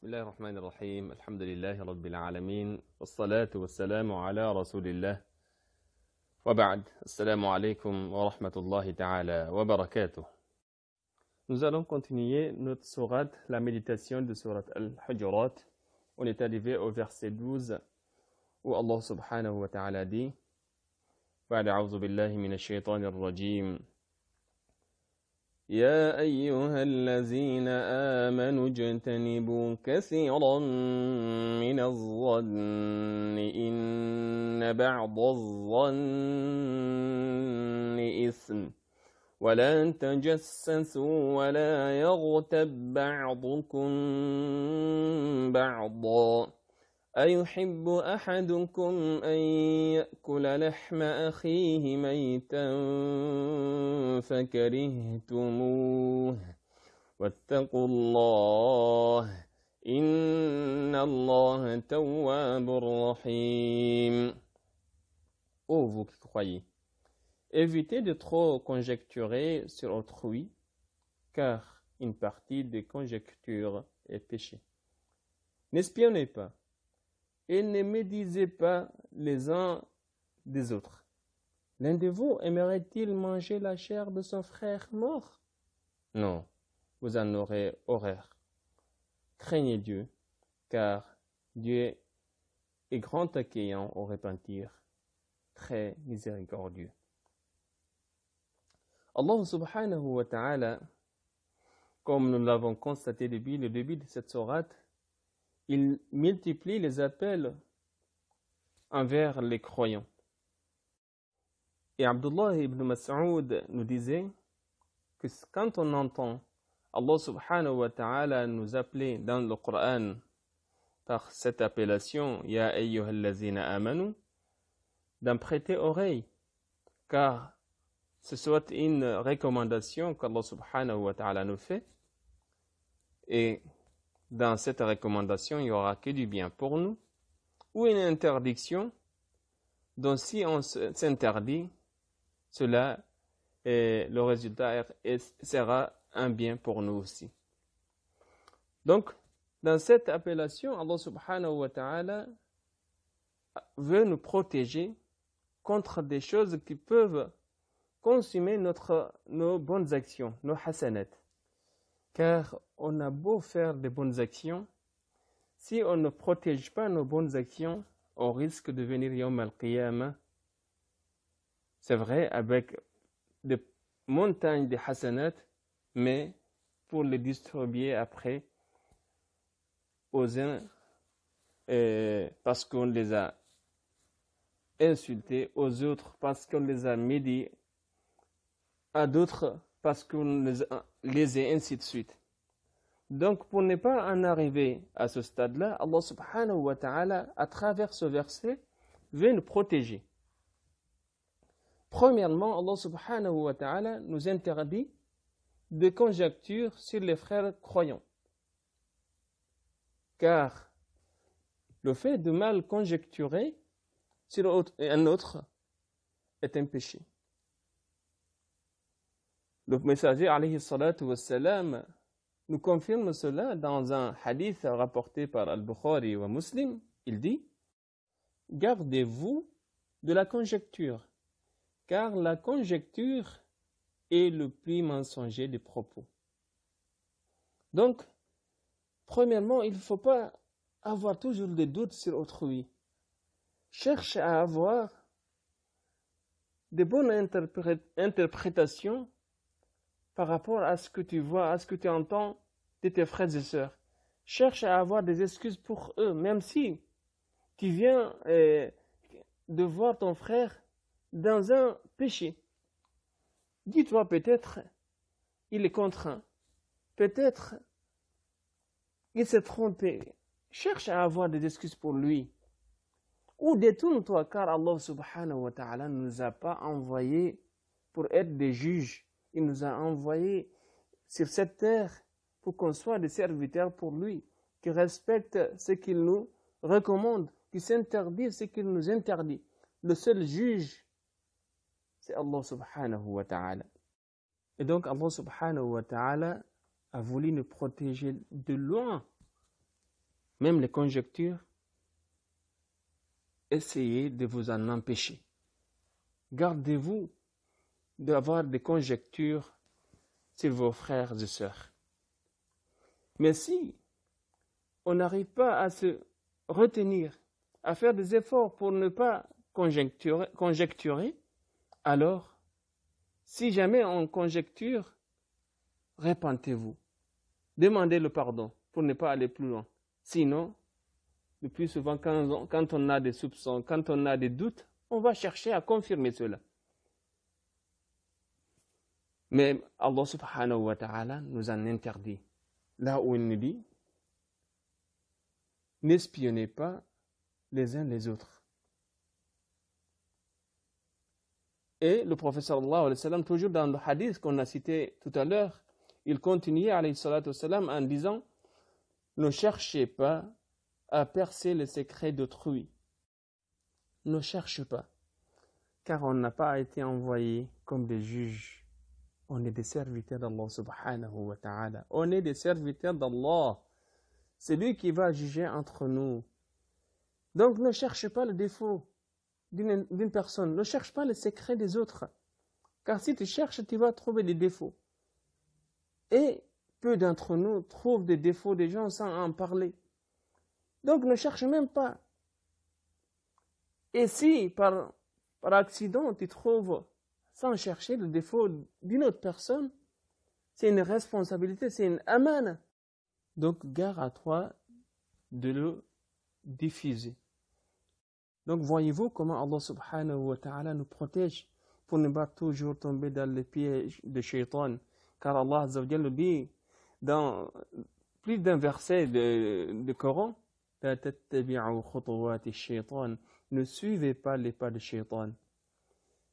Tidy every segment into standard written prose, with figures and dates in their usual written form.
بسم الله الرحمن الرحيم الحمد لله رب العالمين والصلاة والسلام على رسول الله وبعد السلام عليكم ورحمة الله تعالى وبركاته. Nous allons continuer notre sourate, la méditation de sourate Al-Hujurat. On est arrivé au verset 12 où Allah subhanahu wa ta'ala dit بعد أعوذ بالله من الشيطان الرجيم يا أيها الذين آمنوا اجتنبوا كثيرا من الظن إن بعض الظن إثم ولا تجسسوا ولا يغتب بعضكم بعضا أيحب أحدكم أن يأكل لحم أخيه ميتا فكرهتموه واتقوا الله إن الله تواب رحيم. Ô vous qui croyez, évitez de trop conjecturer sur autrui, car une partie des conjectures est péché. N'espionnez pas et ne médisez pas les uns des autres. L'un de vous aimerait-il manger la chair de son frère mort? Non, vous en aurez horreur. Craignez Dieu, car Dieu est grand accueillant au repentir, très miséricordieux. Allah subhanahu wa ta'ala, comme nous l'avons constaté depuis le début de cette sourate, il multiplie les appels envers les croyants. Et Abdullah ibn Mas'ud nous disait que quand on entend Allah subhanahu wa ta'ala nous appeler dans le Coran par cette appellation Ya ayyuhallazina amanu, d'en prêter oreille, car ce soit une recommandation qu'Allah subhanahu wa ta'ala nous fait, et dans cette recommandation, il n'y aura que du bien pour nous, ou une interdiction dont si on s'interdit, cela, le résultat sera un bien pour nous aussi. Donc, dans cette appellation, Allah subhanahu wa ta'ala veut nous protéger contre des choses qui peuvent consumer nos bonnes actions, nos hasanat. Car on a beau faire de bonnes actions, si on ne protège pas nos bonnes actions, on risque de venir Yawm al-Qiyamah, c'est vrai, avec des montagnes de hasanat, mais pour les distribuer après aux uns parce qu'on les a insultés, aux autres parce qu'on les a médits, à d'autres parce qu'on les a ainsi de suite. Donc, pour ne pas en arriver à ce stade-là, Allah subhanahu wa ta'ala, à travers ce verset, veut nous protéger. Premièrement, Allah subhanahu wa ta'ala nous interdit de conjecture sur les frères croyants. Car le fait de mal conjecturer sur un autre est un péché. Le messager, alayhi salatu wassalam, nous confirme cela dans un hadith rapporté par Al-Bukhari wa Muslim. Il dit « Gardez-vous de la conjecture, car la conjecture est le plus mensonger des propos. » Donc, premièrement, il ne faut pas avoir toujours des doutes sur autrui. Cherche à avoir de bonnes interprétations par rapport à ce que tu vois, à ce que tu entends de tes frères et sœurs. Cherche à avoir des excuses pour eux, même si tu viens de voir ton frère dans un péché. Dis-toi peut-être, il est contraint. Peut-être, il s'est trompé. Cherche à avoir des excuses pour lui. Ou détourne-toi, car Allah subhanahu wa ta'ala ne nous a pas envoyés pour être des juges. Il nous a envoyés sur cette terre pour qu'on soit des serviteurs pour lui, qui respectent ce qu'il nous recommande, qui s'interdisent ce qu'il nous interdit. Le seul juge, c'est Allah subhanahu wa ta'ala. Et donc Allah subhanahu wa ta'ala a voulu nous protéger de loin même les conjectures, essayez de vous en empêcher. Gardez-vous d'avoir des conjectures sur vos frères et sœurs. Mais si on n'arrive pas à se retenir, à faire des efforts pour ne pas conjecturer, alors, si jamais on conjecture, repentez-vous. Demandez le pardon pour ne pas aller plus loin. Sinon, le plus souvent, quand on a des soupçons, quand on a des doutes, on va chercher à confirmer cela. Mais Allah subhanahu wa ta'ala nous en interdit. Là où il nous dit, n'espionnez pas les uns les autres. Et le prophète sallallahu alayhi wa sallam, toujours dans le hadith qu'on a cité tout à l'heure, il continuait alayhi salatu wa sallam en disant, ne cherchez pas à percer les secrets d'autrui. Ne cherchez pas, car on n'a pas été envoyé comme des juges. On est des serviteurs d'Allah subhanahu wa ta'ala. On est des serviteurs d'Allah. C'est lui qui va juger entre nous. Donc ne cherche pas le défaut d'une personne. Ne cherche pas les secrets des autres. Car si tu cherches, tu vas trouver des défauts. Et peu d'entre nous trouvent des défauts des gens sans en parler. Donc ne cherche même pas. Et si par accident tu trouves sans chercher le défaut d'une autre personne, c'est une responsabilité, c'est une amana. Donc gare à toi de le diffuser. Donc voyez-vous comment Allah subhanahu wa ta'ala nous protège pour ne pas toujours tomber dans les pièges de Shaitan. Car Allah azza wa jalla dit dans plus d'un verset de Coran, لا تتبعوا خطوات الشيطان. Ne suivez pas les pas de Shaitan.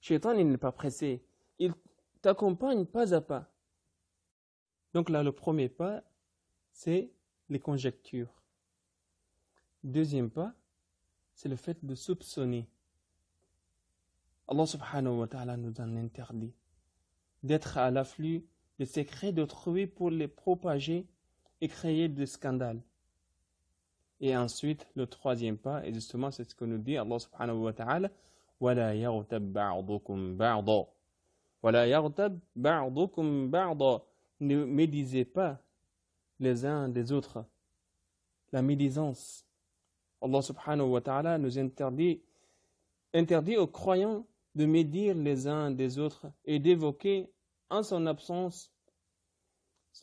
Shaitan, il n'est pas pressé. Il t'accompagne pas à pas. Donc là, le premier pas, c'est les conjectures. Deuxième pas, c'est le fait de soupçonner. Allah subhanahu wa ta'ala nous en interdit d'être à l'afflux des secrets d'autrui pour les propager et créer des scandales. Et ensuite, le troisième pas, et justement c'est ce que nous dit Allah subhanahu wa ta'ala, وَلَا يَغْتَبْ بَعْضُكُمْ بَعْضًا. وَلَا يَغْتَبْ بَعْضُكُمْ بَعْضًا. Ne médisez pas les uns des autres. La médisance. Allah subhanahu wa ta'ala nous interdit aux croyants de médire les uns des autres et d'évoquer en son absence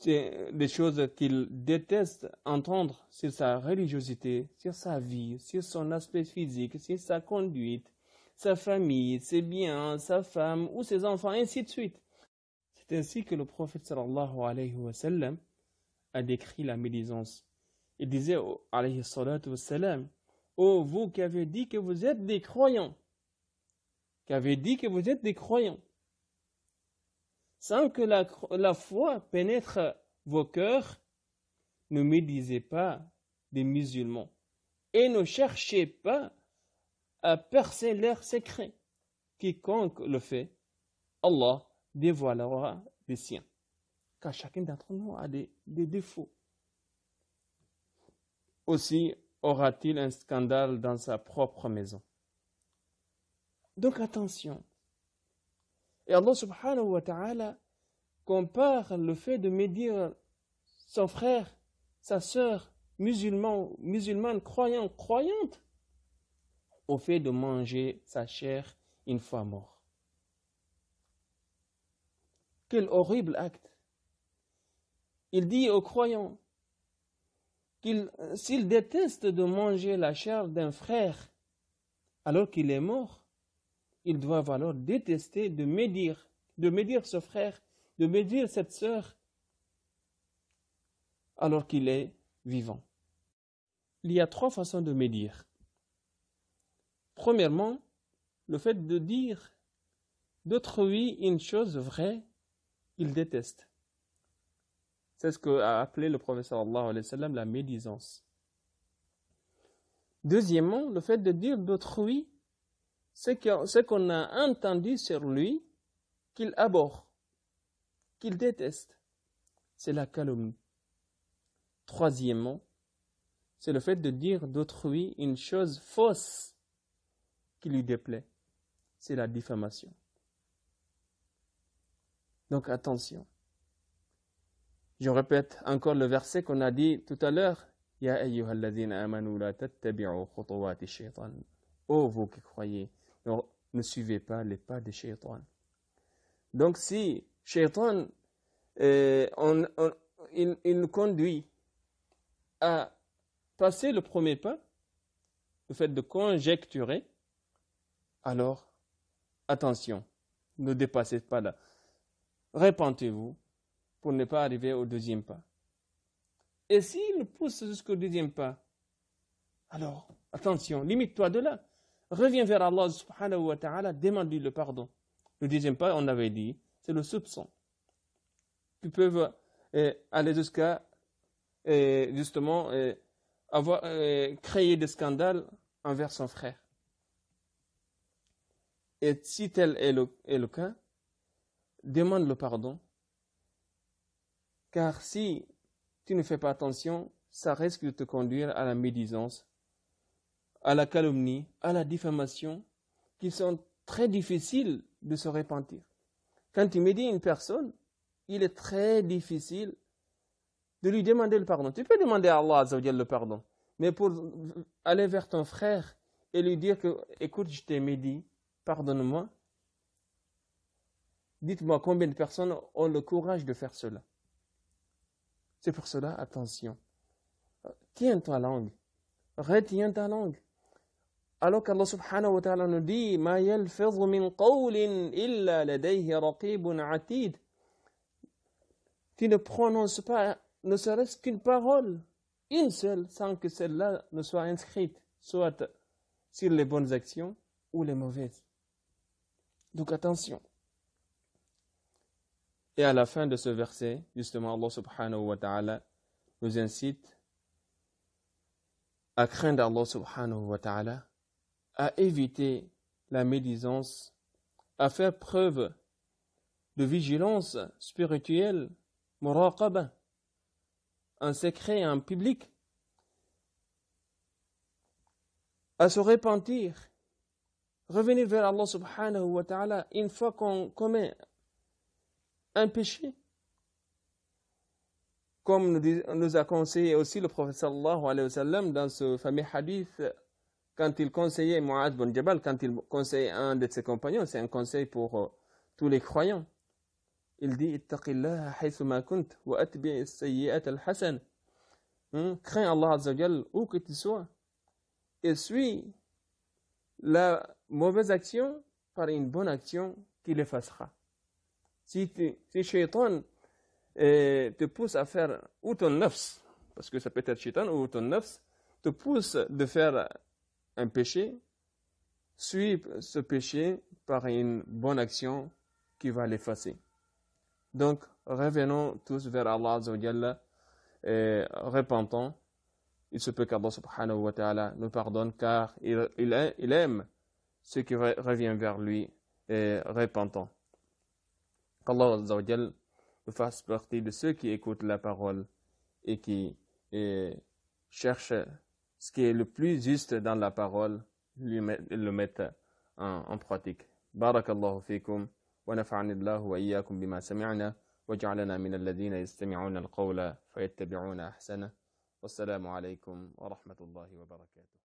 des choses qu'ils détestent entendre sur sa religiosité, sur sa vie, sur son aspect physique, sur sa conduite, sa famille, ses biens, sa femme ou ses enfants, ainsi de suite. C'est ainsi que le prophète sallallahu alayhi wa sallam a décrit la médisance. Il disait alayhi salatu wa sallam, ô vous qui avez dit que vous êtes des croyants, sans que la foi pénètre vos cœurs, ne médisez pas des musulmans et ne cherchez pas à percer leurs secrets. Quiconque le fait, Allah dévoilera les siens. Car chacun d'entre nous a des défauts. Aussi aura-t-il un scandale dans sa propre maison. Donc attention. Et Allah subhanahu wa ta'ala compare le fait de médire son frère, sa sœur, musulmane, croyante, au fait de manger sa chair une fois mort. Quel horrible acte. Il dit aux croyants s'il déteste de manger la chair d'un frère alors qu'il est mort, ils doivent alors détester de médire ce frère, de médire cette sœur alors qu'il est vivant. Il y a 3 façons de médire. Premièrement, le fait de dire d'autrui une chose vraie qu'il déteste. C'est ce qu'a appelé le prophète sallallahu alayhi wa sallam la médisance. Deuxièmement, le fait de dire d'autrui ce qu'on a entendu sur lui qu'il abhorre, qu'il déteste. C'est la calomnie. Troisièmement, c'est le fait de dire d'autrui une chose fausse qui lui déplaît. C'est la diffamation. Donc attention. Je répète encore le verset qu'on a dit tout à l'heure. Ya ayyuhalladhina amanu la tattabi'u khutuwati shaytan. Oh vous qui croyez, ne suivez pas les pas de shaytan. Donc si shaytan il nous conduit à passer le premier pas, le fait de conjecturer, alors attention, ne dépassez pas là. Répentez-vous pour ne pas arriver au deuxième pas. Et s'il pousse jusqu'au deuxième pas, alors attention, limite-toi de là. Reviens vers Allah subhanahu wa ta'ala, demande-lui le pardon. Le deuxième pas, on avait dit, c'est le soupçon. Qui peuvent aller jusqu'à justement avoir créé des scandales envers son frère. Et si tel est le cas, demande le pardon. Car si tu ne fais pas attention, ça risque de te conduire à la médisance, à la calomnie, à la diffamation, qui sont très difficiles de se repentir. Quand tu médites une personne, il est très difficile de lui demander le pardon. Tu peux demander à Allah Azza wa Jalla le pardon, mais pour aller vers ton frère et lui dire que, écoute, je t'ai médit, pardonne-moi. Dites-moi combien de personnes ont le courage de faire cela. C'est pour cela, attention. Tiens ta langue. Retiens ta langue. Alors qu'Allah subhanahu wa ta'ala nous dit Ma yalfidhu min qawlin illa ladayhi raqibun atid. Tu ne prononces pas ne serait-ce qu'une parole, une seule, sans que celle-là ne soit inscrite, soit sur les bonnes actions ou les mauvaises. Donc attention. Et à la fin de ce verset, justement, Allah subhanahu wa ta'ala nous incite à craindre Allah subhanahu wa ta'ala, à éviter la médisance, à faire preuve de vigilance spirituelle, muraqaba, en secret et en public, à se repentir, revenir vers Allah subhanahu wa ta'ala une fois qu'on commet un péché. Comme nous a conseillé aussi le prophète sallallahu alayhi wa sallam dans ce fameux hadith, quand il conseillait Mu'adh bin Jabal, quand il conseillait un de ses compagnons, c'est un conseil pour tous les croyants. Il dit Ittaqillaha haythu ma kunt wa atbi' as-sayyi'ata al-hasan. Crains Allah Azza wa Jal où que tu sois et suis la mauvaise action par une bonne action qui l'effacera. Si Shaitan te pousse à faire, ou ton nafs, parce que ça peut être Shaitan, ou ton nafs, te pousse de faire un péché, suis ce péché par une bonne action qui va l'effacer. Donc, revenons tous vers Allah Azza wa Jalla, repentons. Il se peut qu'Allah subhanahu wa ta'ala nous pardonne car il aime ceux qui reviennent vers lui repentant. Qu'Allah Azza wa Jalla nous fasse partie de ceux qui écoutent la parole et qui cherchent ce qui est le plus juste dans la parole, le mettent en pratique. Barakallahu fikum wa nafa'ani Allah wa iyyakum bima sami'na wa ja'alana min alladhina yastami'una al-qawla fayattabi'una ahsana. Wassalamu alaykum wa rahmatullahi wa barakatuh.